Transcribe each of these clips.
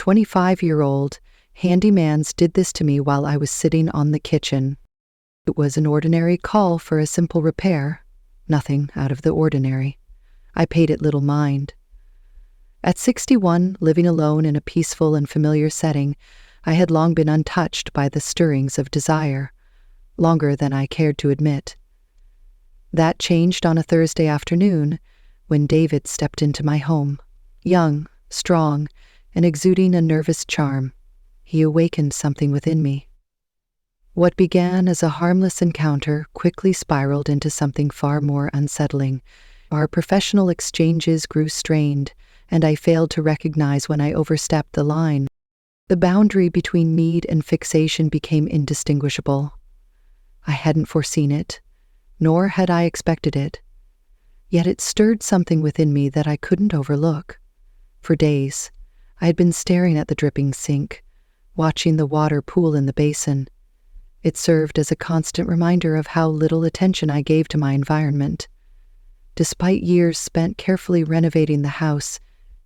25-year-old, Handymans did this to me while I was sitting on the kitchen. It was an ordinary call for a simple repair, nothing out of the ordinary. I paid it little mind. At 61, living alone in a peaceful and familiar setting, I had long been untouched by the stirrings of desire, longer than I cared to admit. That changed on a Thursday afternoon when David stepped into my home, young, strong, and exuding a nervous charm. He awakened something within me. What began as a harmless encounter quickly spiraled into something far more unsettling. Our professional exchanges grew strained, and I failed to recognize when I overstepped the line. The boundary between need and fixation became indistinguishable. I hadn't foreseen it, nor had I expected it. Yet it stirred something within me that I couldn't overlook. For days, I had been staring at the dripping sink, watching the water pool in the basin. It served as a constant reminder of how little attention I gave to my environment. Despite years spent carefully renovating the house,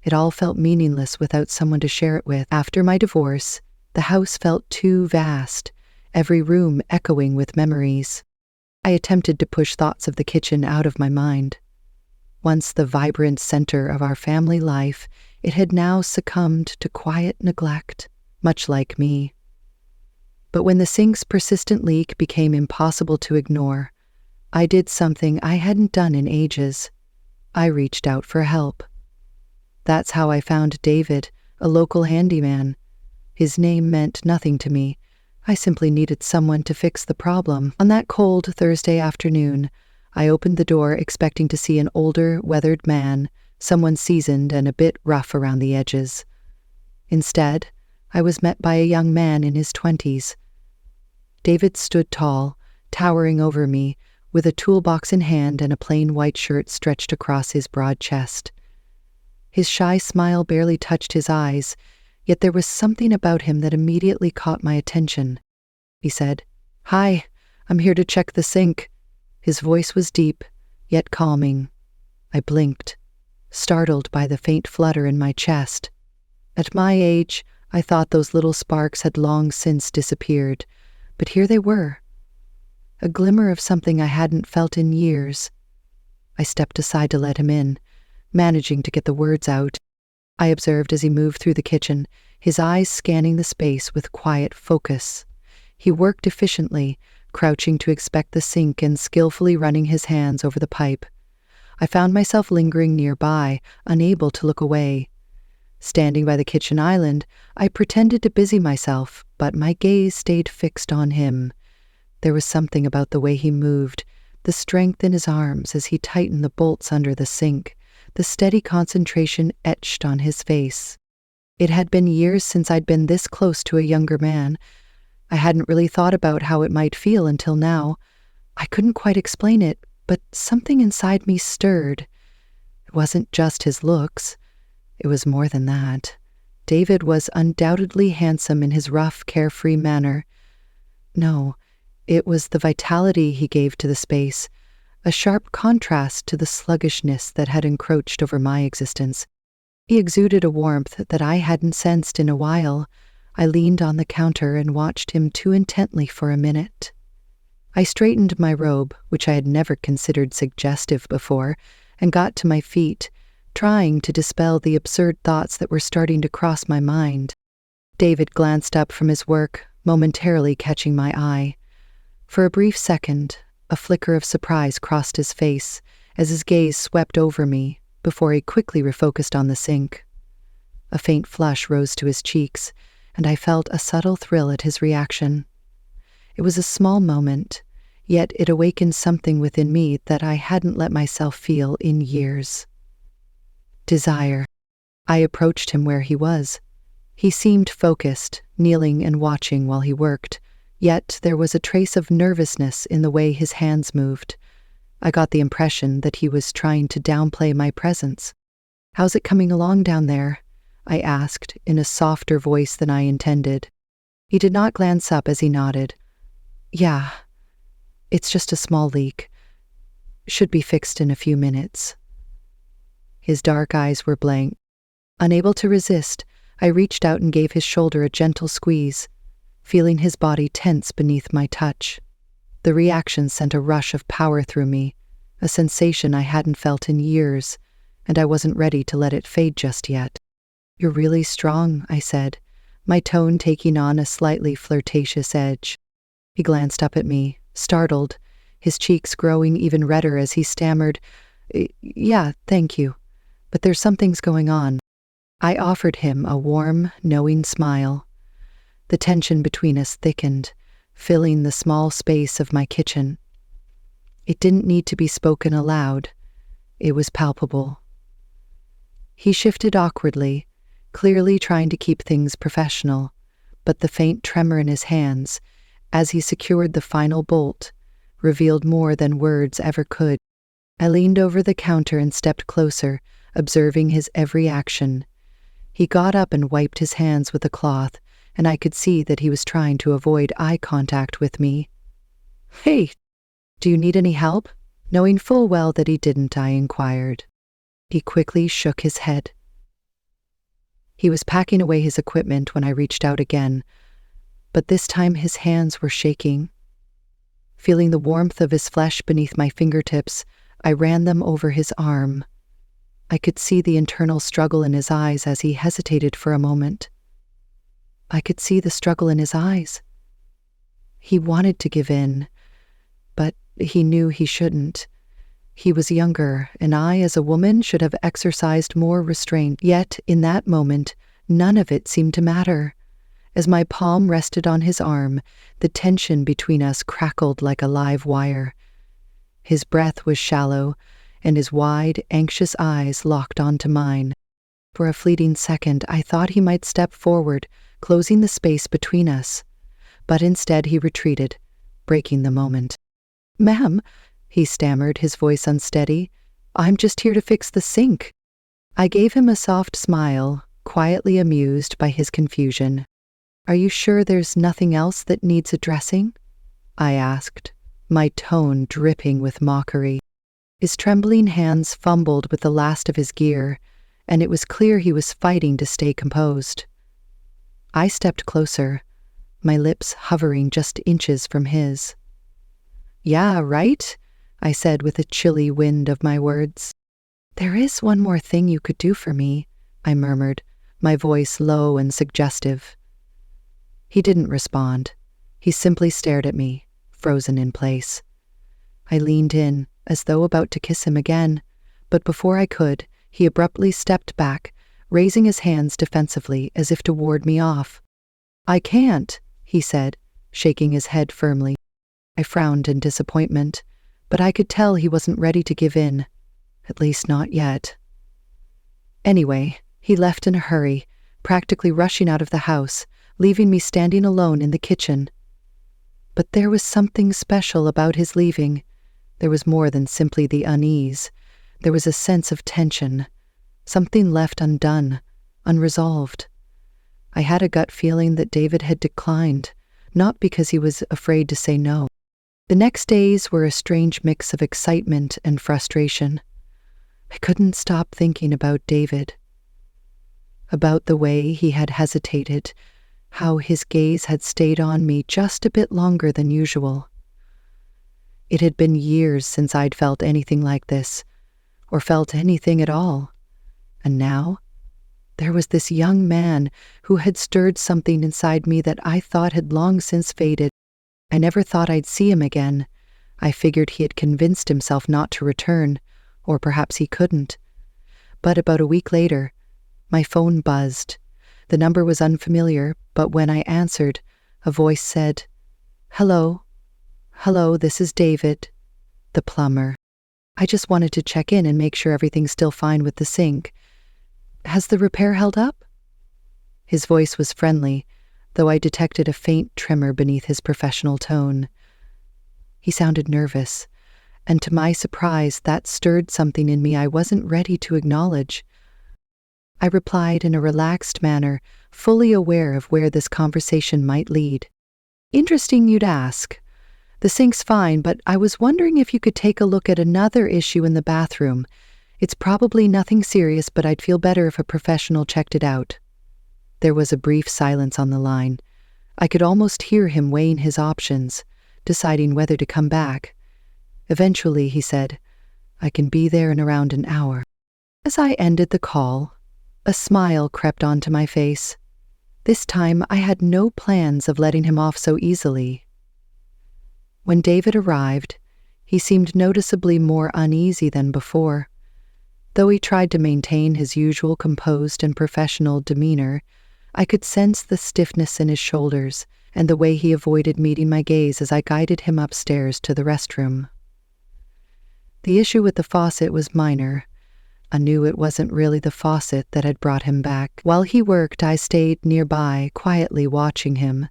it all felt meaningless without someone to share it with. After my divorce, the house felt too vast, every room echoing with memories. I attempted to push thoughts of the kitchen out of my mind. Once the vibrant center of our family life, it had now succumbed to quiet neglect, much like me. But when the sink's persistent leak became impossible to ignore, I did something I hadn't done in ages. I reached out for help. That's how I found David, a local handyman. His name meant nothing to me. I simply needed someone to fix the problem. On that cold Thursday afternoon, I opened the door expecting to see an older, weathered man, someone seasoned and a bit rough around the edges. Instead, I was met by a young man in his 20s. David stood tall, towering over me, with a toolbox in hand and a plain white shirt stretched across his broad chest. His shy smile barely touched his eyes, yet there was something about him that immediately caught my attention. He said, "Hi, I'm here to check the sink." His voice was deep, yet calming. I blinked, startled by the faint flutter in my chest. At my age, I thought those little sparks had long since disappeared, but here they were. A glimmer of something I hadn't felt in years. I stepped aside to let him in, managing to get the words out. I observed as he moved through the kitchen, his eyes scanning the space with quiet focus. He worked efficiently, crouching to inspect the sink and skillfully running his hands over the pipe. I found myself lingering nearby, unable to look away. Standing by the kitchen island, I pretended to busy myself, but my gaze stayed fixed on him. There was something about the way he moved, the strength in his arms as he tightened the bolts under the sink, the steady concentration etched on his face. It had been years since I'd been this close to a younger man. I hadn't really thought about how it might feel until now. I couldn't quite explain it, but something inside me stirred. It wasn't just his looks. It was more than that. David was undoubtedly handsome in his rough, carefree manner. No, it was the vitality he gave to the space, a sharp contrast to the sluggishness that had encroached over my existence. He exuded a warmth that I hadn't sensed in a while. I leaned on the counter and watched him too intently for a minute. I straightened my robe, which I had never considered suggestive before, and got to my feet, trying to dispel the absurd thoughts that were starting to cross my mind. David glanced up from his work, momentarily catching my eye. For a brief second, a flicker of surprise crossed his face as his gaze swept over me before he quickly refocused on the sink. A faint flush rose to his cheeks, and I felt a subtle thrill at his reaction. It was a small moment, yet it awakened something within me that I hadn't let myself feel in years. Desire. I approached him where he was. He seemed focused, kneeling and watching while he worked, yet there was a trace of nervousness in the way his hands moved. I got the impression that he was trying to downplay my presence. "How's it coming along down there?" I asked in a softer voice than I intended. He did not glance up as he nodded. "Yeah, it's just a small leak. Should be fixed in a few minutes." His dark eyes were blank. Unable to resist, I reached out and gave his shoulder a gentle squeeze, feeling his body tense beneath my touch. The reaction sent a rush of power through me, a sensation I hadn't felt in years, and I wasn't ready to let it fade just yet. "You're really strong," I said, my tone taking on a slightly flirtatious edge. He glanced up at me, startled, his cheeks growing even redder as he stammered, "Yeah, thank you, but there's some things going on." I offered him a warm, knowing smile. The tension between us thickened, filling the small space of my kitchen. It didn't need to be spoken aloud. It was palpable. He shifted awkwardly, clearly trying to keep things professional, but the faint tremor in his hands, as he secured the final bolt, revealed more than words ever could. I leaned over the counter and stepped closer, observing his every action. He got up and wiped his hands with a cloth, and I could see that he was trying to avoid eye contact with me. "Hey, do you need any help?" Knowing full well that he didn't, I inquired. He quickly shook his head. He was packing away his equipment when I reached out again, but this time his hands were shaking. Feeling the warmth of his flesh beneath my fingertips, I ran them over his arm. I could see the internal struggle in his eyes as he hesitated for a moment. I could see the struggle in his eyes. He wanted to give in, but he knew he shouldn't. He was younger, and I, as a woman, should have exercised more restraint. Yet, in that moment, none of it seemed to matter. As my palm rested on his arm, the tension between us crackled like a live wire. His breath was shallow, and his wide, anxious eyes locked onto mine. For a fleeting second, I thought he might step forward, closing the space between us. But instead he retreated, breaking the moment. "Ma'am," he stammered, his voice unsteady, "I'm just here to fix the sink." I gave him a soft smile, quietly amused by his confusion. "Are you sure there's nothing else that needs addressing?" I asked, my tone dripping with mockery. His trembling hands fumbled with the last of his gear, and it was clear he was fighting to stay composed. I stepped closer, my lips hovering just inches from his. "Yeah, right?" I said with a chilly wind of my words. "There is one more thing you could do for me," I murmured, my voice low and suggestive. He didn't respond. He simply stared at me, frozen in place. I leaned in, as though about to kiss him again, but before I could, he abruptly stepped back, raising his hands defensively as if to ward me off. "I can't," he said, shaking his head firmly. I frowned in disappointment, but I could tell he wasn't ready to give in, at least not yet. Anyway, he left in a hurry, practically rushing out of the house, leaving me standing alone in the kitchen. But there was something special about his leaving. There was more than simply the unease. There was a sense of tension, something left undone, unresolved. I had a gut feeling that David had declined, not because he was afraid to say no. The next days were a strange mix of excitement and frustration. I couldn't stop thinking about David, about the way he had hesitated, how his gaze had stayed on me just a bit longer than usual. It had been years since I'd felt anything like this, or felt anything at all. And now, there was this young man who had stirred something inside me that I thought had long since faded. I never thought I'd see him again. I figured he had convinced himself not to return, or perhaps he couldn't. But about a week later, my phone buzzed. The number was unfamiliar, but when I answered, a voice said, "Hello. Hello, this is David, the plumber. I just wanted to check in and make sure everything's still fine with the sink. Has the repair held up?" His voice was friendly, though I detected a faint tremor beneath his professional tone. He sounded nervous, and to my surprise, that stirred something in me I wasn't ready to acknowledge. I replied in a relaxed manner, fully aware of where this conversation might lead. "Interesting you'd ask. The sink's fine, but I was wondering if you could take a look at another issue in the bathroom. It's probably nothing serious, but I'd feel better if a professional checked it out." There was a brief silence on the line. I could almost hear him weighing his options, deciding whether to come back. Eventually, he said, "I can be there in around an hour." As I ended the call, a smile crept onto my face. This time, I had no plans of letting him off so easily. When David arrived, he seemed noticeably more uneasy than before. Though he tried to maintain his usual composed and professional demeanor, I could sense the stiffness in his shoulders and the way he avoided meeting my gaze as I guided him upstairs to the restroom. The issue with the faucet was minor. I knew it wasn't really the faucet that had brought him back. While he worked, I stayed nearby, quietly watching him.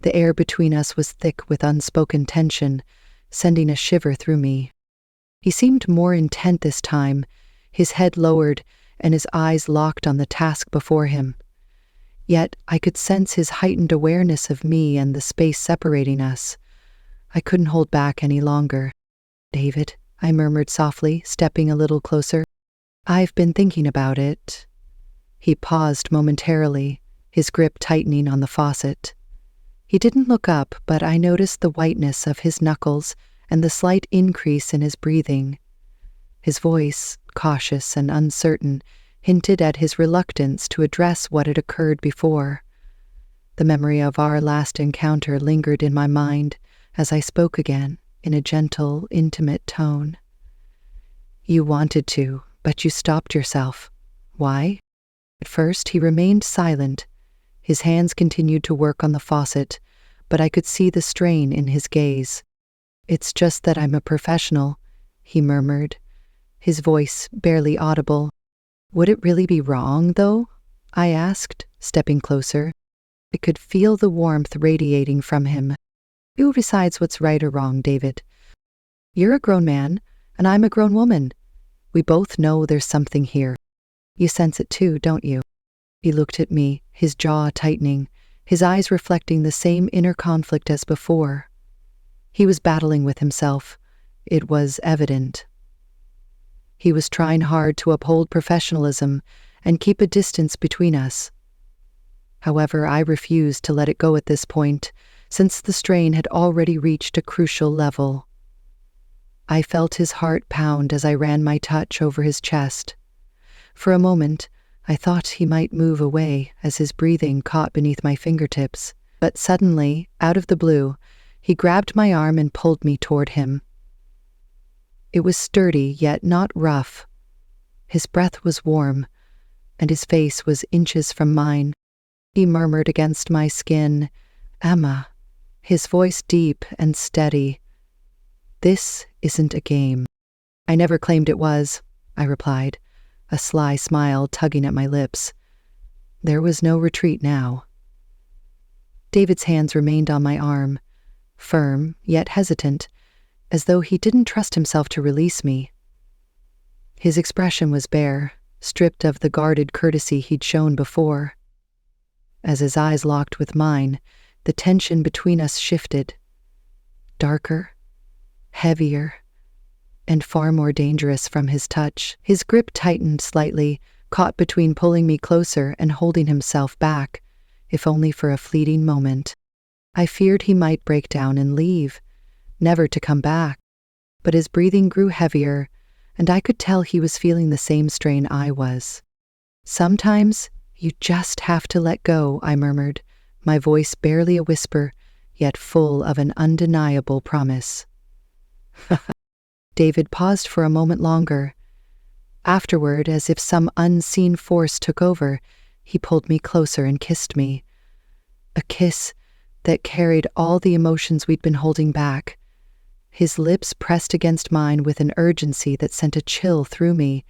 The air between us was thick with unspoken tension, sending a shiver through me. He seemed more intent this time, his head lowered and his eyes locked on the task before him. Yet I could sense his heightened awareness of me and the space separating us. I couldn't hold back any longer. "David," I murmured softly, stepping a little closer. "I've been thinking about it." He paused momentarily, his grip tightening on the faucet. He didn't look up, but I noticed the whiteness of his knuckles and the slight increase in his breathing. His voice, cautious and uncertain, hinted at his reluctance to address what had occurred before. The memory of our last encounter lingered in my mind as I spoke again, in a gentle, intimate tone. "You wanted to, but you stopped yourself. Why?" At first, he remained silent. His hands continued to work on the faucet, but I could see the strain in his gaze. "It's just that I'm a professional," he murmured, his voice barely audible. "Would it really be wrong, though?" I asked, stepping closer. I could feel the warmth radiating from him. "Who decides what's right or wrong, David? You're a grown man, and I'm a grown woman. We both know there's something here. You sense it too, don't you?" He looked at me, his jaw tightening, his eyes reflecting the same inner conflict as before. He was battling with himself. It was evident. He was trying hard to uphold professionalism and keep a distance between us. However, I refused to let it go at this point, since the strain had already reached a crucial level. I felt his heart pound as I ran my touch over his chest. For a moment, I thought he might move away as his breathing caught beneath my fingertips, but suddenly, out of the blue, he grabbed my arm and pulled me toward him. It was sturdy, yet not rough. His breath was warm, and his face was inches from mine. He murmured against my skin, "Emma," his voice deep and steady. "This isn't a game." "I never claimed it was," I replied, a sly smile tugging at my lips. There was no retreat now. David's hands remained on my arm, firm yet hesitant, as though he didn't trust himself to release me. His expression was bare, stripped of the guarded courtesy he'd shown before. As his eyes locked with mine, the tension between us shifted. Darker, heavier, and far more dangerous from his touch. His grip tightened slightly, caught between pulling me closer and holding himself back, if only for a fleeting moment. I feared he might break down and leave, never to come back. But his breathing grew heavier, and I could tell he was feeling the same strain I was. "Sometimes you just have to let go," I murmured, my voice barely a whisper, yet full of an undeniable promise. David paused for a moment longer. Afterward, as if some unseen force took over, he pulled me closer and kissed me. A kiss that carried all the emotions we'd been holding back. His lips pressed against mine with an urgency that sent a chill through me.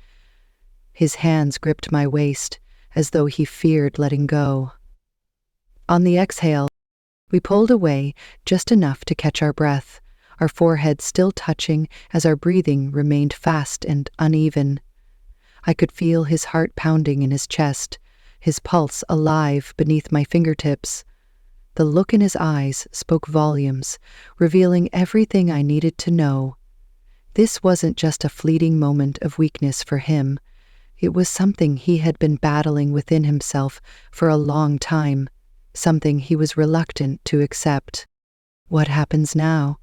His hands gripped my waist, as though he feared letting go. On the exhale, we pulled away just enough to catch our breath, our foreheads still touching as our breathing remained fast and uneven. I could feel his heart pounding in his chest, his pulse alive beneath my fingertips. The look in his eyes spoke volumes, revealing everything I needed to know. This wasn't just a fleeting moment of weakness for him. It was something he had been battling within himself for a long time, something he was reluctant to accept. "What happens now?"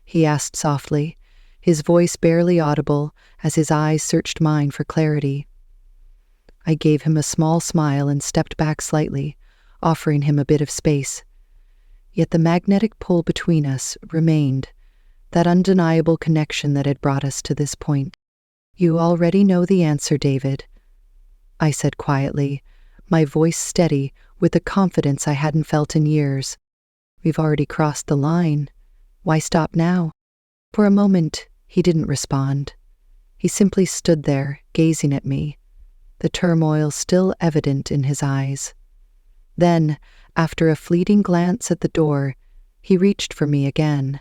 he asked softly, his voice barely audible as his eyes searched mine for clarity. I gave him a small smile and stepped back slightly, offering him a bit of space. Yet the magnetic pull between us remained, that undeniable connection that had brought us to this point. "You already know the answer, David," I said quietly, my voice steady with a confidence I hadn't felt in years. "We've already crossed the line. Why stop now?" For a moment, he didn't respond. He simply stood there, gazing at me, the turmoil still evident in his eyes. Then, after a fleeting glance at the door, he reached for me again.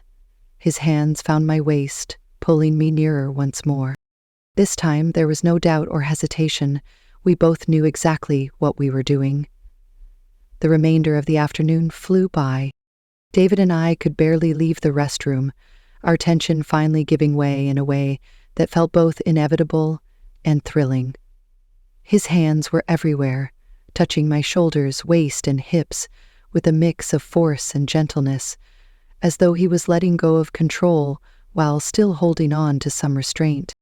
His hands found my waist, pulling me nearer once more. This time, there was no doubt or hesitation. We both knew exactly what we were doing. The remainder of the afternoon flew by. David and I could barely leave the restroom, our tension finally giving way in a way that felt both inevitable and thrilling. His hands were everywhere, touching my shoulders, waist, and hips with a mix of force and gentleness, as though he was letting go of control while still holding on to some restraint.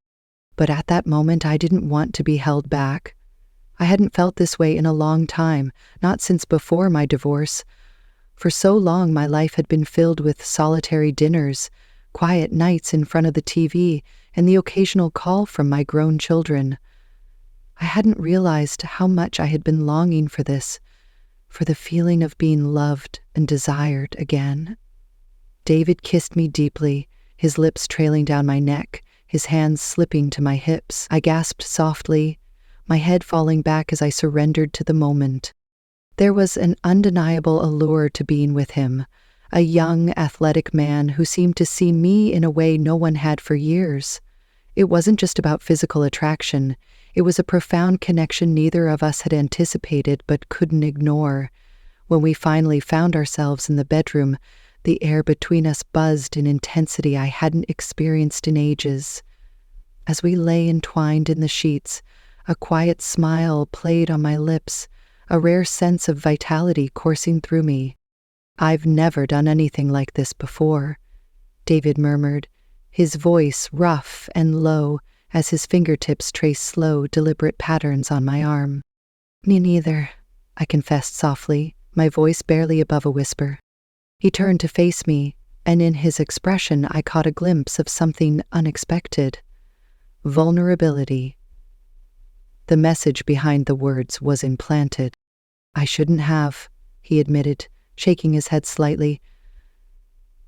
But at that moment, I didn't want to be held back. I hadn't felt this way in a long time, not since before my divorce. For so long, my life had been filled with solitary dinners, quiet nights in front of the TV, and the occasional call from my grown children. I hadn't realized how much I had been longing for this, for the feeling of being loved and desired again. David kissed me deeply, his lips trailing down my neck, his hands slipping to my hips. I gasped softly, my head falling back as I surrendered to the moment. There was an undeniable allure to being with him, a young, athletic man who seemed to see me in a way no one had for years. It wasn't just about physical attraction. It was a profound connection neither of us had anticipated but couldn't ignore. When we finally found ourselves in the bedroom, the air between us buzzed in intensity I hadn't experienced in ages. As we lay entwined in the sheets, a quiet smile played on my lips, a rare sense of vitality coursing through me. "I've never done anything like this before," David murmured, his voice rough and low as his fingertips traced slow, deliberate patterns on my arm. "Me neither," I confessed softly, my voice barely above a whisper. He turned to face me, and in his expression I caught a glimpse of something unexpected. Vulnerability. The message behind the words was implanted. "I shouldn't have," he admitted, shaking his head slightly.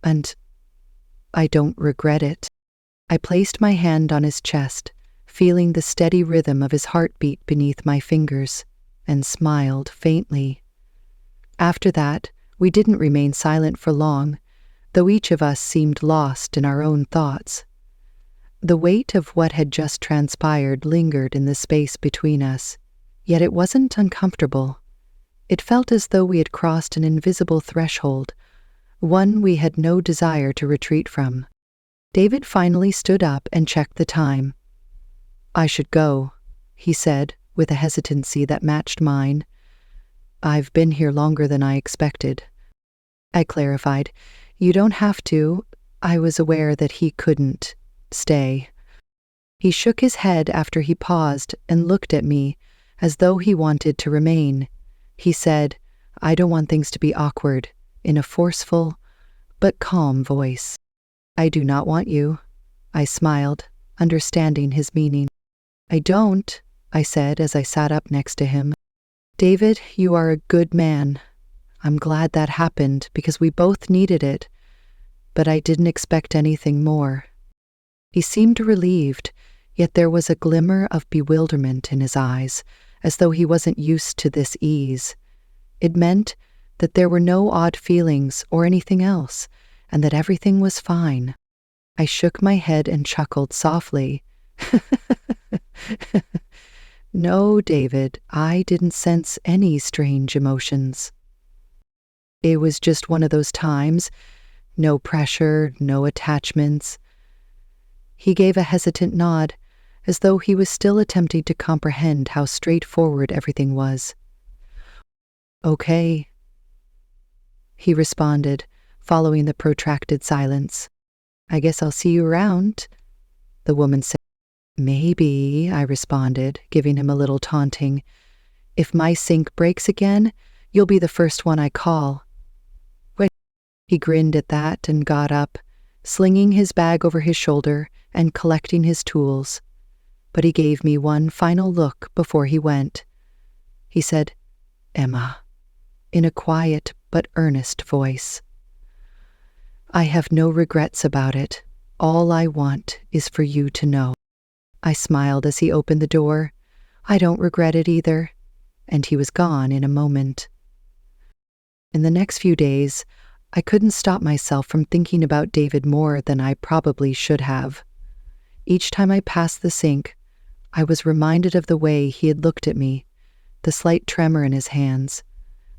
"And I don't regret it." I placed my hand on his chest, feeling the steady rhythm of his heartbeat beneath my fingers, and smiled faintly. After that, we didn't remain silent for long, though each of us seemed lost in our own thoughts. The weight of what had just transpired lingered in the space between us, yet it wasn't uncomfortable. It felt as though we had crossed an invisible threshold, one we had no desire to retreat from. David finally stood up and checked the time. "I should go," he said, with a hesitancy that matched mine. "I've been here longer than I expected." I clarified, "You don't have to." I was aware that he couldn't stay. He shook his head after he paused and looked at me as though he wanted to remain. He said, "I don't want things to be awkward," in a forceful but calm voice. "I do not want you." I smiled, understanding his meaning. "I don't," I said as I sat up next to him. "David, you are a good man. I'm glad that happened because we both needed it, but I didn't expect anything more." He seemed relieved, yet there was a glimmer of bewilderment in his eyes, as though he wasn't used to this ease. It meant that there were no odd feelings or anything else, and that everything was fine. I shook my head and chuckled softly. "No, David, I didn't sense any strange emotions. It was just one of those times, no pressure, no attachments." He gave a hesitant nod, as though he was still attempting to comprehend how straightforward everything was. "Okay," he responded, following the protracted silence. "I guess I'll see you around," the woman said. "Maybe," I responded, giving him a little taunting. "If my sink breaks again, you'll be the first one I call." Wait. He grinned at that and got up, slinging his bag over his shoulder and collecting his tools. But he gave me one final look before he went. He said, "Emma," in a quiet but earnest voice. "I have no regrets about it. All I want is for you to know." I smiled as he opened the door. "I don't regret it either." And he was gone in a moment. In the next few days, I couldn't stop myself from thinking about David more than I probably should have. Each time I passed the sink, I was reminded of the way he had looked at me, the slight tremor in his hands.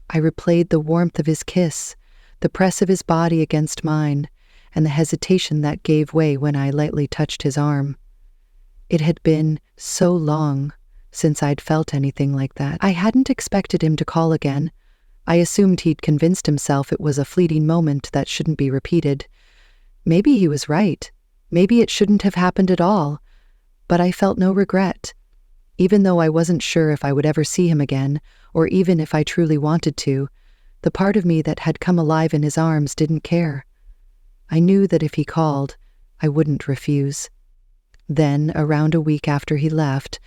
I replayed the warmth of his kiss, the press of his body against mine, and the hesitation that gave way when I lightly touched his arm. It had been so long since I'd felt anything like that. I hadn't expected him to call again. I assumed he'd convinced himself it was a fleeting moment that shouldn't be repeated. Maybe he was right. Maybe it shouldn't have happened at all. But I felt no regret. Even though I wasn't sure if I would ever see him again, or even if I truly wanted to, the part of me that had come alive in his arms didn't care. I knew that if he called, I wouldn't refuse. Then, around a week after he left,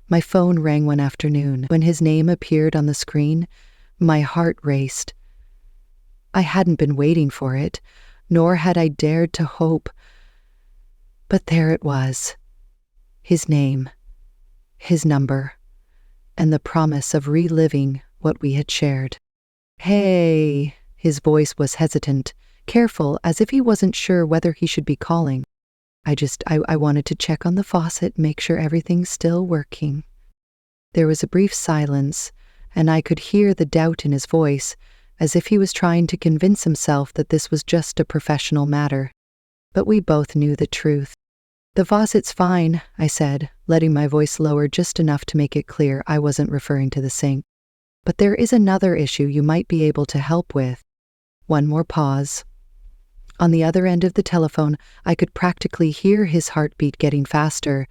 my phone rang one afternoon. When his name appeared on the screen, my heart raced. I hadn't been waiting for it, nor had I dared to hope. But there it was. His name, his number, and the promise of reliving what we had shared. "Hey," his voice was hesitant, careful, as if he wasn't sure whether he should be calling. I wanted to check on the faucet, make sure everything's still working." There was a brief silence, and I could hear the doubt in his voice, as if he was trying to convince himself that this was just a professional matter. But we both knew the truth. "The faucet's fine," I said, letting my voice lower just enough to make it clear I wasn't referring to the sink. "But there is another issue you might be able to help with." One more pause. On the other end of the telephone, I could practically hear his heartbeat getting faster.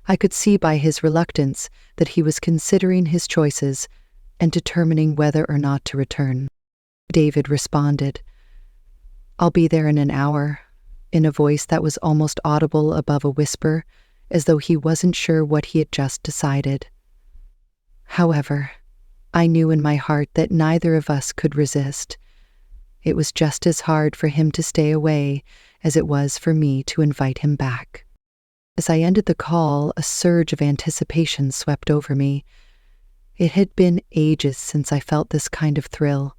I could see by his reluctance that he was considering his choices and determining whether or not to return. David responded, "I'll be there in an hour," in a voice that was almost audible above a whisper, as though he wasn't sure what he had just decided. However, I knew in my heart that neither of us could resist. It was just as hard for him to stay away as it was for me to invite him back. As I ended the call, a surge of anticipation swept over me. It had been ages since I felt this kind of thrill,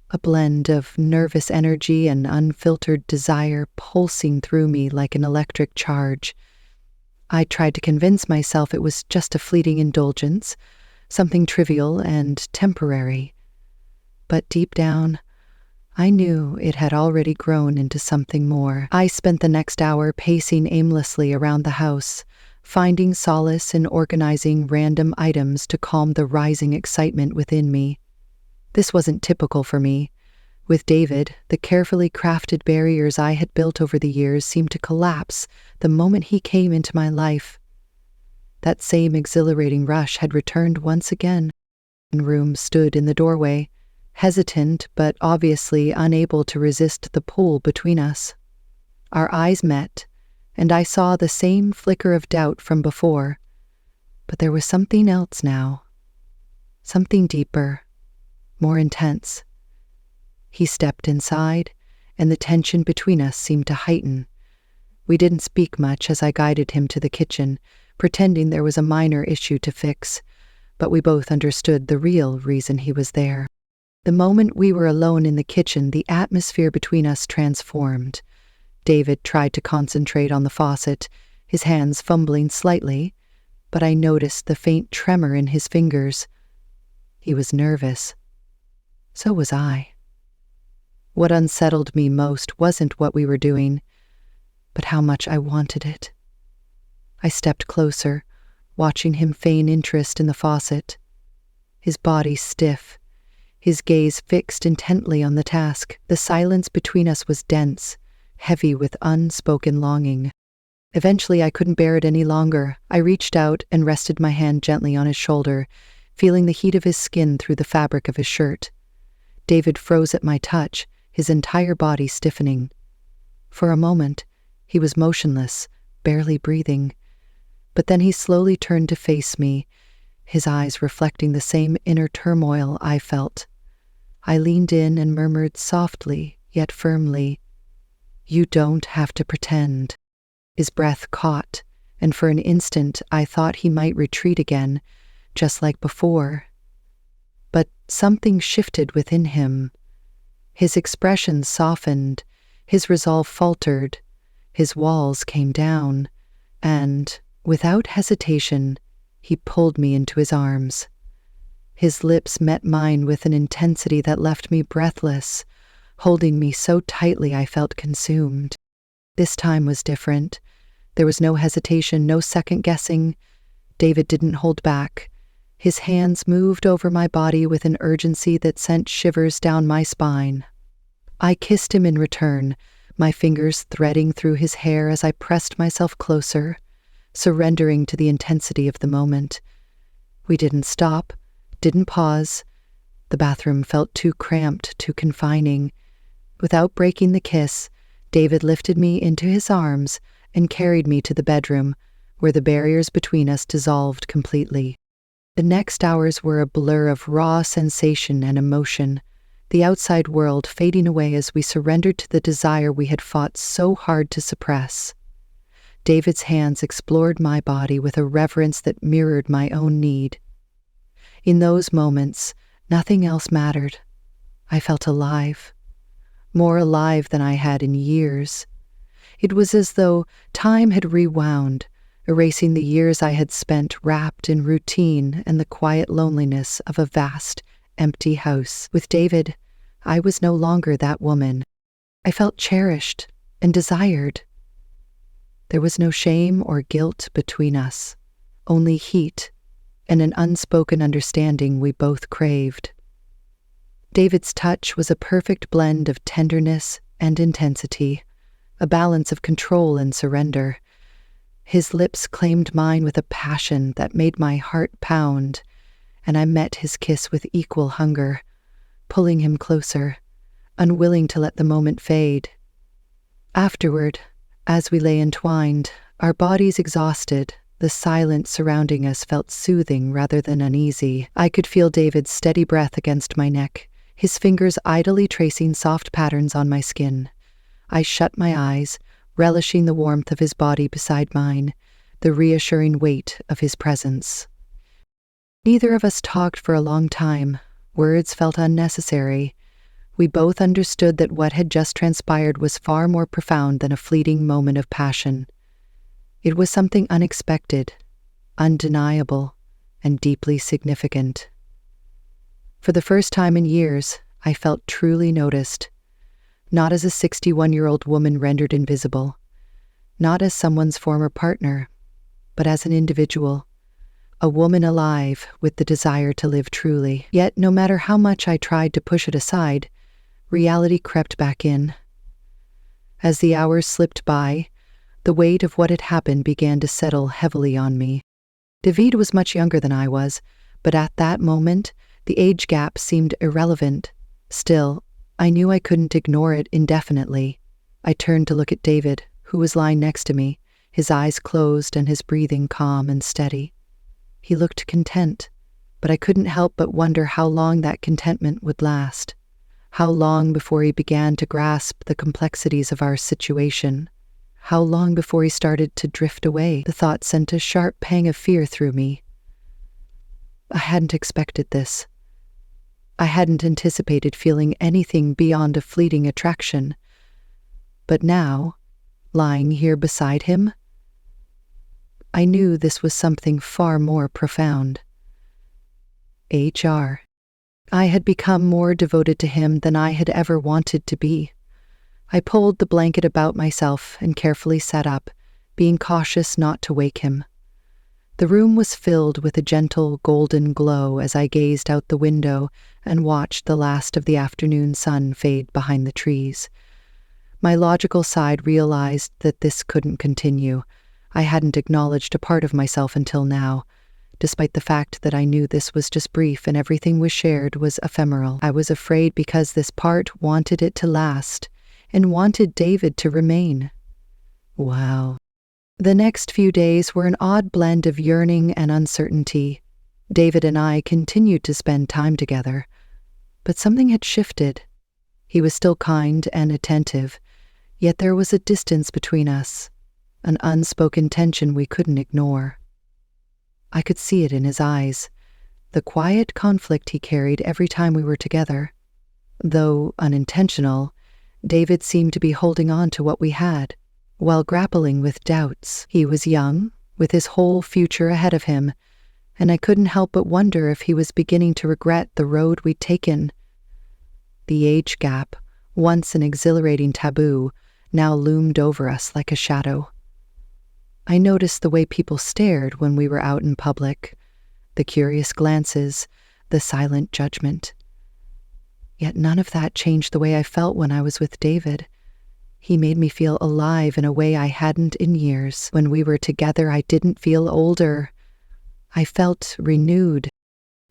a blend of nervous energy and unfiltered desire pulsing through me like an electric charge. I tried to convince myself it was just a fleeting indulgence, something trivial and temporary. But deep down, I knew it had already grown into something more. I spent the next hour pacing aimlessly around the house, finding solace in organizing random items to calm the rising excitement within me. This wasn't typical for me. With David, the carefully crafted barriers I had built over the years seemed to collapse the moment he came into my life. That same exhilarating rush had returned once again. Room stood in the doorway, hesitant but obviously unable to resist the pull between us. Our eyes met, and I saw the same flicker of doubt from before. But there was something else now. Something deeper, more intense. He stepped inside, and the tension between us seemed to heighten. We didn't speak much as I guided him to the kitchen, pretending there was a minor issue to fix, but we both understood the real reason he was there. The moment we were alone in the kitchen, the atmosphere between us transformed. David tried to concentrate on the faucet, his hands fumbling slightly, but I noticed the faint tremor in his fingers. He was nervous. So was I. What unsettled me most wasn't what we were doing, but how much I wanted it. I stepped closer, watching him feign interest in the faucet. His body stiff, his gaze fixed intently on the task. The silence between us was dense, heavy with unspoken longing. Eventually, I couldn't bear it any longer. I reached out and rested my hand gently on his shoulder, feeling the heat of his skin through the fabric of his shirt. David froze at my touch, his entire body stiffening. For a moment, he was motionless, barely breathing. But then he slowly turned to face me, his eyes reflecting the same inner turmoil I felt. I leaned in and murmured softly, yet firmly, "You don't have to pretend." His breath caught, and for an instant I thought he might retreat again, just like before. But something shifted within him. His expression softened, his resolve faltered, his walls came down, and, without hesitation, he pulled me into his arms. His lips met mine with an intensity that left me breathless, holding me so tightly I felt consumed. This time was different. There was no hesitation, no second-guessing. David didn't hold back. His hands moved over my body with an urgency that sent shivers down my spine. I kissed him in return, my fingers threading through his hair as I pressed myself closer, surrendering to the intensity of the moment. We didn't stop, didn't pause. The bathroom felt too cramped, too confining. Without breaking the kiss, David lifted me into his arms and carried me to the bedroom, where the barriers between us dissolved completely. The next hours were a blur of raw sensation and emotion, the outside world fading away as we surrendered to the desire we had fought so hard to suppress. David's hands explored my body with a reverence that mirrored my own need. In those moments, nothing else mattered. I felt alive, more alive than I had in years. It was as though time had rewound, erasing the years I had spent wrapped in routine and the quiet loneliness of a vast, empty house. With David, I was no longer that woman. I felt cherished and desired. There was no shame or guilt between us, only heat and an unspoken understanding we both craved. David's touch was a perfect blend of tenderness and intensity, a balance of control and surrender. His lips claimed mine with a passion that made my heart pound, and I met his kiss with equal hunger, pulling him closer, unwilling to let the moment fade. Afterward, as we lay entwined, our bodies exhausted, the silence surrounding us felt soothing rather than uneasy. I could feel David's steady breath against my neck, his fingers idly tracing soft patterns on my skin. I shut my eyes, relishing the warmth of his body beside mine, the reassuring weight of his presence. Neither of us talked for a long time. Words felt unnecessary. We both understood that what had just transpired was far more profound than a fleeting moment of passion. It was something unexpected, undeniable, and deeply significant. For the first time in years, I felt truly noticed. Not as a 61-year-old woman rendered invisible, not as someone's former partner, but as an individual, a woman alive with the desire to live truly. Yet, no matter how much I tried to push it aside, reality crept back in. As the hours slipped by, the weight of what had happened began to settle heavily on me. David was much younger than I was, but at that moment, the age gap seemed irrelevant. Still, I knew I couldn't ignore it indefinitely. I turned to look at David, who was lying next to me, his eyes closed and his breathing calm and steady. He looked content, but I couldn't help but wonder how long that contentment would last. How long before he began to grasp the complexities of our situation? How long before he started to drift away? The thought sent a sharp pang of fear through me. I hadn't expected this. I hadn't anticipated feeling anything beyond a fleeting attraction. But now, lying here beside him, I knew this was something far more profound. HR. I had become more devoted to him than I had ever wanted to be. I pulled the blanket about myself and carefully sat up, being cautious not to wake him. The room was filled with a gentle golden glow as I gazed out the window and watched the last of the afternoon sun fade behind the trees. My logical side realized that this couldn't continue. I hadn't acknowledged a part of myself until now, despite the fact that I knew this was just brief and everything we shared was ephemeral. I was afraid because this part wanted it to last and wanted David to remain. Wow. The next few days were an odd blend of yearning and uncertainty. David and I continued to spend time together, but something had shifted. He was still kind and attentive, yet there was a distance between us, an unspoken tension we couldn't ignore. I could see it in his eyes, the quiet conflict he carried every time we were together. Though unintentional, David seemed to be holding on to what we had, while grappling with doubts. He was young, with his whole future ahead of him, and I couldn't help but wonder if he was beginning to regret the road we'd taken. The age gap, once an exhilarating taboo, now loomed over us like a shadow. I noticed the way people stared when we were out in public, the curious glances, the silent judgment. Yet none of that changed the way I felt when I was with David. He made me feel alive in a way I hadn't in years. When we were together, I didn't feel older. I felt renewed.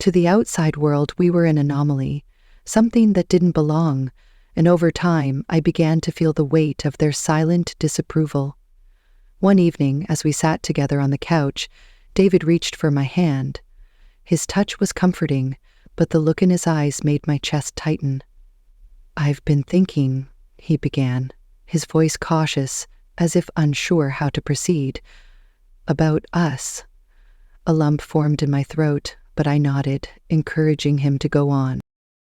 To the outside world, we were an anomaly, something that didn't belong, and over time, I began to feel the weight of their silent disapproval. One evening, as we sat together on the couch, David reached for my hand. His touch was comforting, but the look in his eyes made my chest tighten. "I've been thinking," he began, his voice cautious, as if unsure how to proceed, "about us." A lump formed in my throat, but I nodded, encouraging him to go on.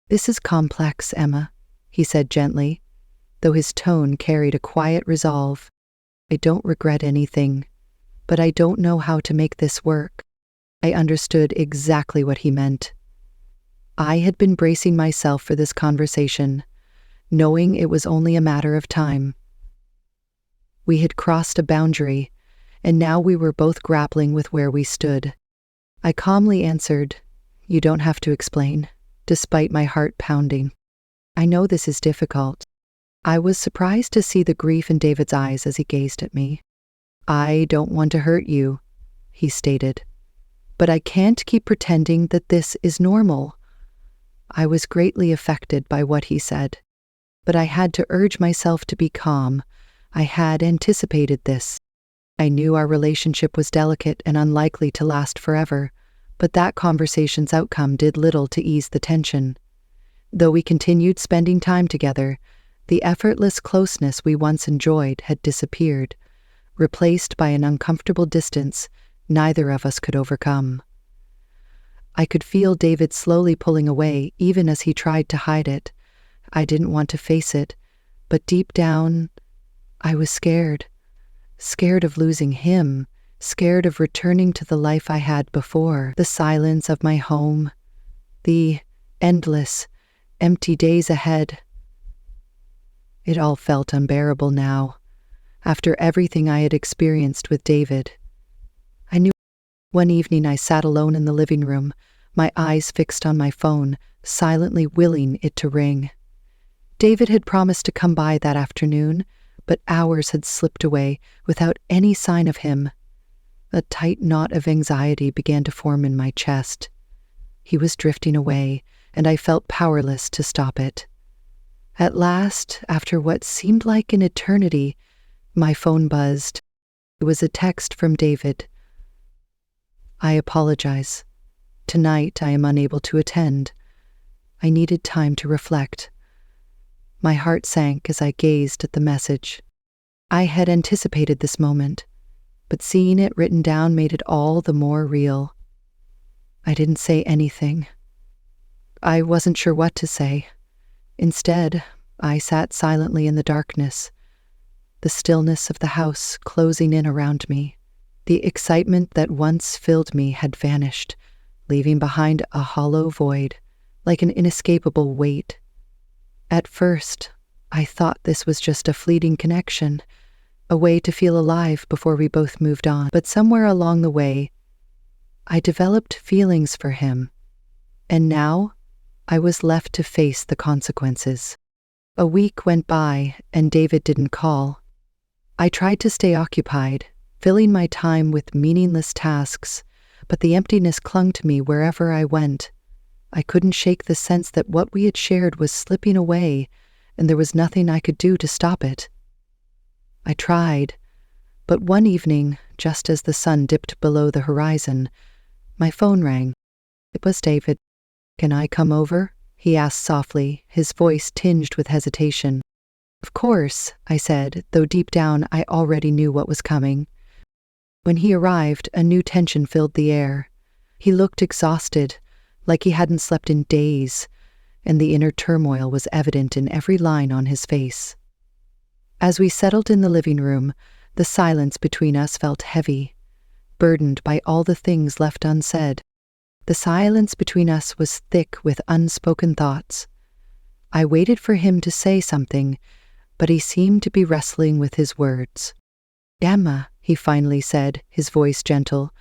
"This is complex, Emma," he said gently, though his tone carried a quiet resolve. "I don't regret anything, but I don't know how to make this work." I understood exactly what he meant. I had been bracing myself for this conversation, knowing it was only a matter of time. We had crossed a boundary, and now we were both grappling with where we stood. I calmly answered, "You don't have to explain," despite my heart pounding. "I know this is difficult." I was surprised to see the grief in David's eyes as he gazed at me. "I don't want to hurt you," he stated, "but I can't keep pretending that this is normal." I was greatly affected by what he said, but I had to urge myself to be calm. I had anticipated this. I knew our relationship was delicate and unlikely to last forever, but that conversation's outcome did little to ease the tension. Though we continued spending time together, the effortless closeness we once enjoyed had disappeared, replaced by an uncomfortable distance neither of us could overcome. I could feel David slowly pulling away, even as he tried to hide it. I didn't want to face it, but deep down, I was scared. Scared of losing him, scared of returning to the life I had before, the silence of my home, the endless, empty days ahead. It all felt unbearable now, after everything I had experienced with David. I knew. One evening I sat alone in the living room, my eyes fixed on my phone, silently willing it to ring. David had promised to come by that afternoon, but hours had slipped away without any sign of him. A tight knot of anxiety began to form in my chest. He was drifting away, and I felt powerless to stop it. At last, after what seemed like an eternity, my phone buzzed. It was a text from David. "I apologize. Tonight I am unable to attend. I needed time to reflect." My heart sank as I gazed at the message. I had anticipated this moment, but seeing it written down made it all the more real. I didn't say anything. I wasn't sure what to say. Instead, I sat silently in the darkness, the stillness of the house closing in around me. The excitement that once filled me had vanished, leaving behind a hollow void, like an inescapable weight. At first, I thought this was just a fleeting connection, a way to feel alive before we both moved on. But somewhere along the way, I developed feelings for him, and now I was left to face the consequences. A week went by, and David didn't call. I tried to stay occupied, filling my time with meaningless tasks, but the emptiness clung to me wherever I went. I couldn't shake the sense that what we had shared was slipping away, and there was nothing I could do to stop it. I tried, but one evening, just as the sun dipped below the horizon, my phone rang. It was David. "Can I come over?" he asked softly, his voice tinged with hesitation. "Of course," I said, though deep down I already knew what was coming. When he arrived, a new tension filled the air. He looked exhausted, like he hadn't slept in days, and the inner turmoil was evident in every line on his face. As we settled in the living room, the silence between us felt heavy, burdened by all the things left unsaid. The silence between us was thick with unspoken thoughts. I waited for him to say something, but he seemed to be wrestling with his words. "Emma," he finally said, his voice gentle,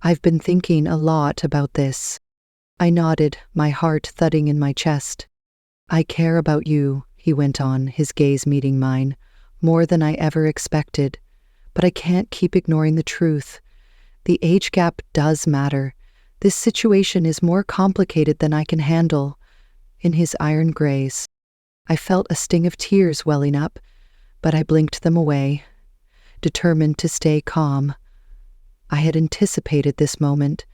"I've been thinking a lot about this." I nodded, my heart thudding in my chest. "I care about you," he went on, his gaze meeting mine, "more than I ever expected. But I can't keep ignoring the truth. The age gap does matter. This situation is more complicated than I can handle." In his iron grace, I felt a sting of tears welling up, but I blinked them away, determined to stay calm. I had anticipated this moment,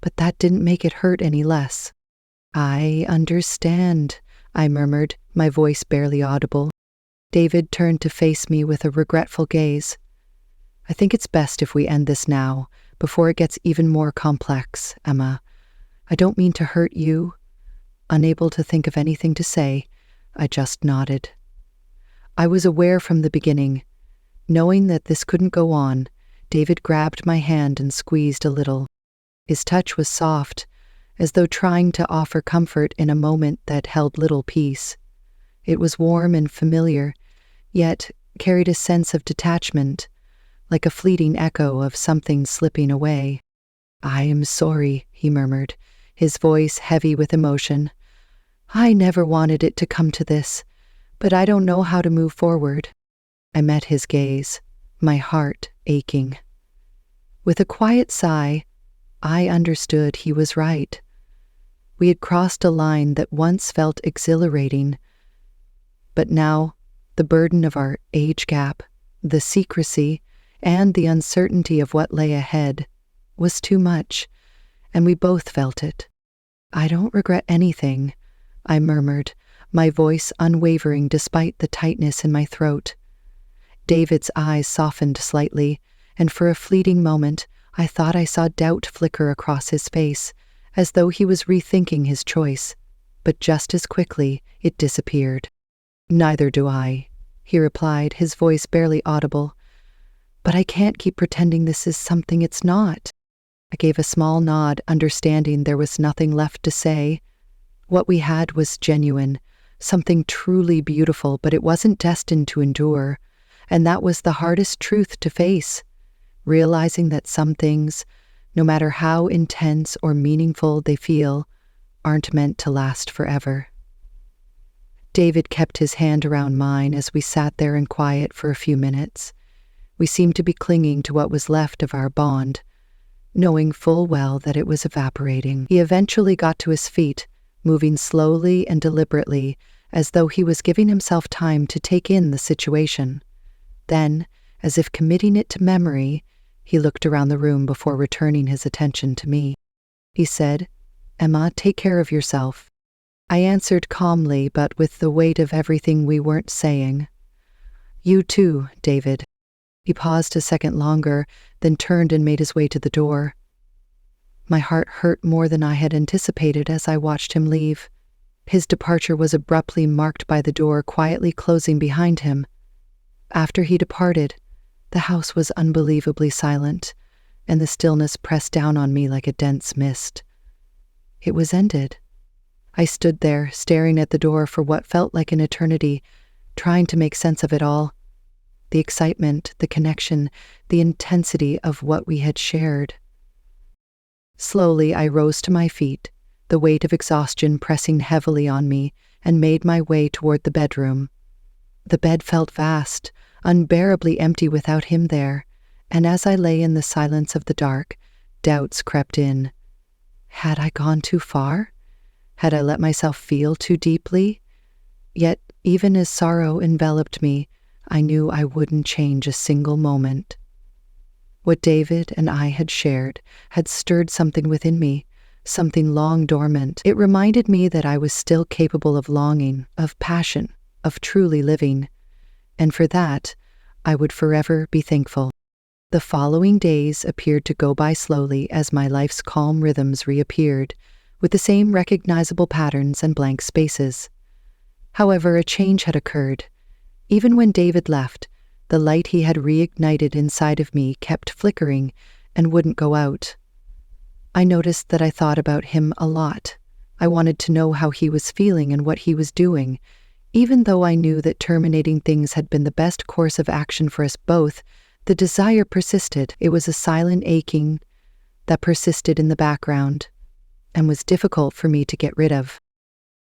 but that didn't make it hurt any less. "I understand," I murmured, my voice barely audible. David turned to face me with a regretful gaze. "I think it's best if we end this now, before it gets even more complex, Emma. I don't mean to hurt you." Unable to think of anything to say, I just nodded. I was aware from the beginning. Knowing that this couldn't go on, David grabbed my hand and squeezed a little. His touch was soft, as though trying to offer comfort in a moment that held little peace. It was warm and familiar, yet carried a sense of detachment, like a fleeting echo of something slipping away. "I am sorry," he murmured, his voice heavy with emotion. "I never wanted it to come to this, but I don't know how to move forward." I met his gaze, my heart aching. With a quiet sigh, I understood he was right. We had crossed a line that once felt exhilarating, but now the burden of our age gap, the secrecy, and the uncertainty of what lay ahead was too much, and we both felt it. "I don't regret anything," I murmured, my voice unwavering despite the tightness in my throat. David's eyes softened slightly, and for a fleeting moment I thought I saw doubt flicker across his face, as though he was rethinking his choice, but just as quickly it disappeared. "Neither do I," he replied, his voice barely audible. "But I can't keep pretending this is something it's not." I gave a small nod, understanding there was nothing left to say. What we had was genuine, something truly beautiful, but it wasn't destined to endure, and that was the hardest truth to face, realizing that some things, no matter how intense or meaningful they feel, aren't meant to last forever. David kept his hand around mine as we sat there in quiet for a few minutes. We seemed to be clinging to what was left of our bond, knowing full well that it was evaporating. He eventually got to his feet, moving slowly and deliberately, as though he was giving himself time to take in the situation. Then, as if committing it to memory, he looked around the room before returning his attention to me. He said, "Emma, take care of yourself." I answered calmly, but with the weight of everything we weren't saying. "You too, David." He paused a second longer, then turned and made his way to the door. My heart hurt more than I had anticipated as I watched him leave. His departure was abruptly marked by the door quietly closing behind him. After he departed, the house was unbelievably silent, and the stillness pressed down on me like a dense mist. It was ended. I stood there, staring at the door for what felt like an eternity, trying to make sense of it all. the excitement, the connection, the intensity of what we had shared. Slowly, I rose to my feet, the weight of exhaustion pressing heavily on me, and made my way toward the bedroom. The bed felt vast, unbearably empty without him there, and as I lay in the silence of the dark, doubts crept in. Had I gone too far? Had I let myself feel too deeply? Yet, even as sorrow enveloped me, I knew I wouldn't change a single moment. What David and I had shared had stirred something within me, something long dormant. It reminded me that I was still capable of longing, of passion, of truly living, and for that, I would forever be thankful. The following days appeared to go by slowly as my life's calm rhythms reappeared, with the same recognizable patterns and blank spaces. However, a change had occurred. Even when David left, the light he had reignited inside of me kept flickering and wouldn't go out. I noticed that I thought about him a lot. I wanted to know how he was feeling and what he was doing. Even though I knew that terminating things had been the best course of action for us both, the desire persisted. It was a silent aching that persisted in the background and was difficult for me to get rid of.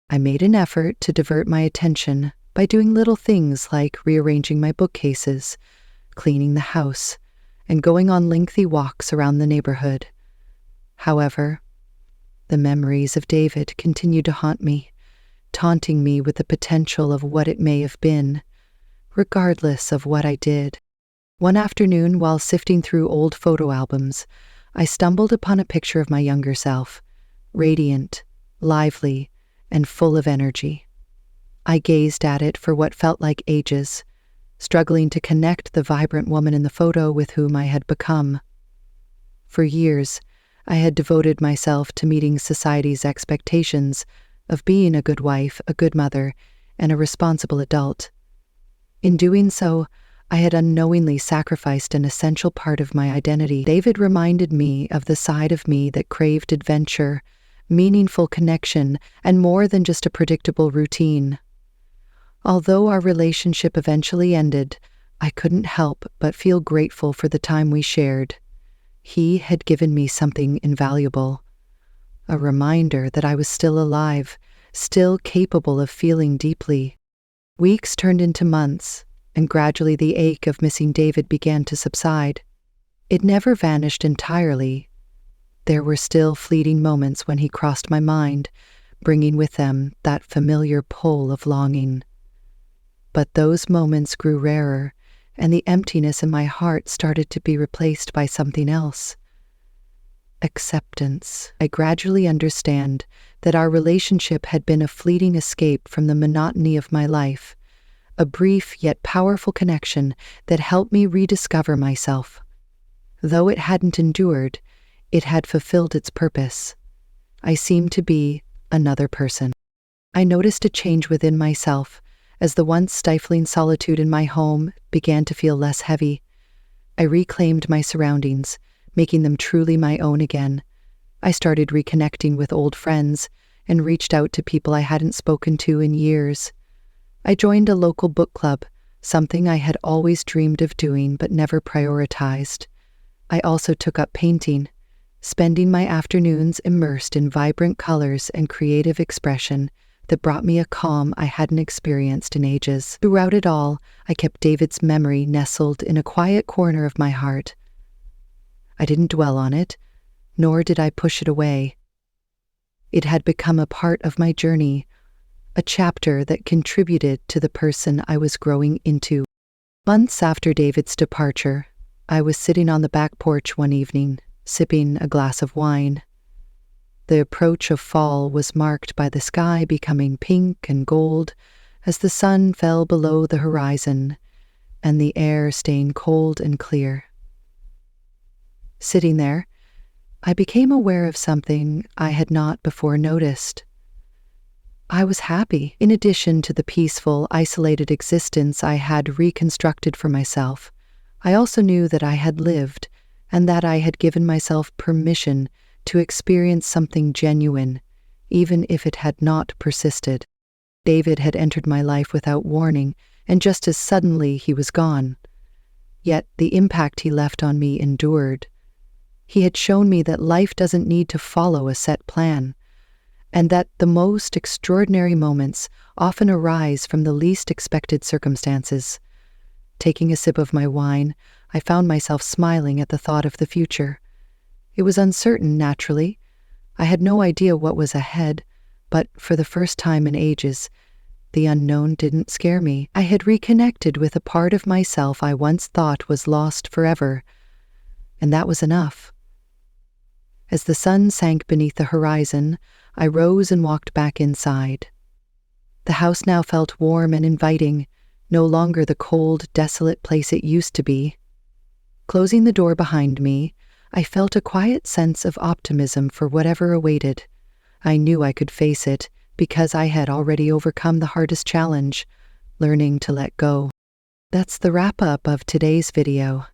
I made an effort to divert my attention by doing little things like rearranging my bookcases, cleaning the house, and going on lengthy walks around the neighborhood. However, the memories of David continued to haunt me, taunting me with the potential of what it may have been, regardless of what I did. One afternoon, while sifting through old photo albums, I stumbled upon a picture of my younger self, radiant, lively, and full of energy. I gazed at it for what felt like ages, struggling to connect the vibrant woman in the photo with whom I had become. For years, I had devoted myself to meeting society's expectations of being a good wife, a good mother, and a responsible adult. In doing so, I had unknowingly sacrificed an essential part of my identity. David reminded me of the side of me that craved adventure, meaningful connection, and more than just a predictable routine. Although our relationship eventually ended, I couldn't help but feel grateful for the time we shared. He had given me something invaluable, a reminder that I was still alive, still capable of feeling deeply. Weeks turned into months, and gradually the ache of missing David began to subside. It never vanished entirely. There were still fleeting moments when he crossed my mind, bringing with them that familiar pull of longing. But those moments grew rarer, and the emptiness in my heart started to be replaced by something else. Acceptance. I gradually understand that our relationship had been a fleeting escape from the monotony of my life, a brief yet powerful connection that helped me rediscover myself. Though it hadn't endured, it had fulfilled its purpose. I seemed to be another person. I noticed a change within myself as the once stifling solitude in my home began to feel less heavy. I reclaimed my surroundings, making them truly my own again. I started reconnecting with old friends and reached out to people I hadn't spoken to in years. I joined a local book club, something I had always dreamed of doing but never prioritized. I also took up painting, spending my afternoons immersed in vibrant colors and creative expression that brought me a calm I hadn't experienced in ages. Throughout it all, I kept David's memory nestled in a quiet corner of my heart. I didn't dwell on it, nor did I push it away. It had become a part of my journey, a chapter that contributed to the person I was growing into. Months after David's departure, I was sitting on the back porch one evening, sipping a glass of wine. The approach of fall was marked by the sky becoming pink and gold as the sun fell below the horizon and the air staying cold and clear. Sitting there, I became aware of something I had not before noticed. I was happy. In addition to the peaceful, isolated existence I had reconstructed for myself, I also knew that I had lived and that I had given myself permission to experience something genuine, even if it had not persisted. David had entered my life without warning, and just as suddenly he was gone. Yet the impact he left on me endured. He had shown me that life doesn't need to follow a set plan, and that the most extraordinary moments often arise from the least expected circumstances. Taking a sip of my wine, I found myself smiling at the thought of the future. It was uncertain, naturally. I had no idea what was ahead, but for the first time in ages, the unknown didn't scare me. I had reconnected with a part of myself I once thought was lost forever, and that was enough. As the sun sank beneath the horizon, I rose and walked back inside. The house now felt warm and inviting, no longer the cold, desolate place it used to be. Closing the door behind me, I felt a quiet sense of optimism for whatever awaited. I knew I could face it because I had already overcome the hardest challenge, learning to let go. That's the wrap-up of today's video.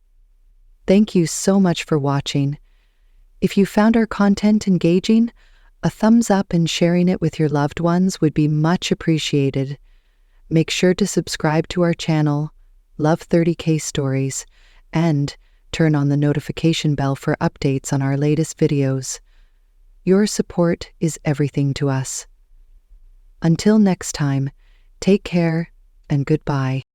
Thank you so much for watching. If you found our content engaging, a thumbs up and sharing it with your loved ones would be much appreciated. Make sure to subscribe to our channel, love 30K Stories, and turn on the notification bell for updates on our latest videos. Your support is everything to us. Until next time, take care and goodbye.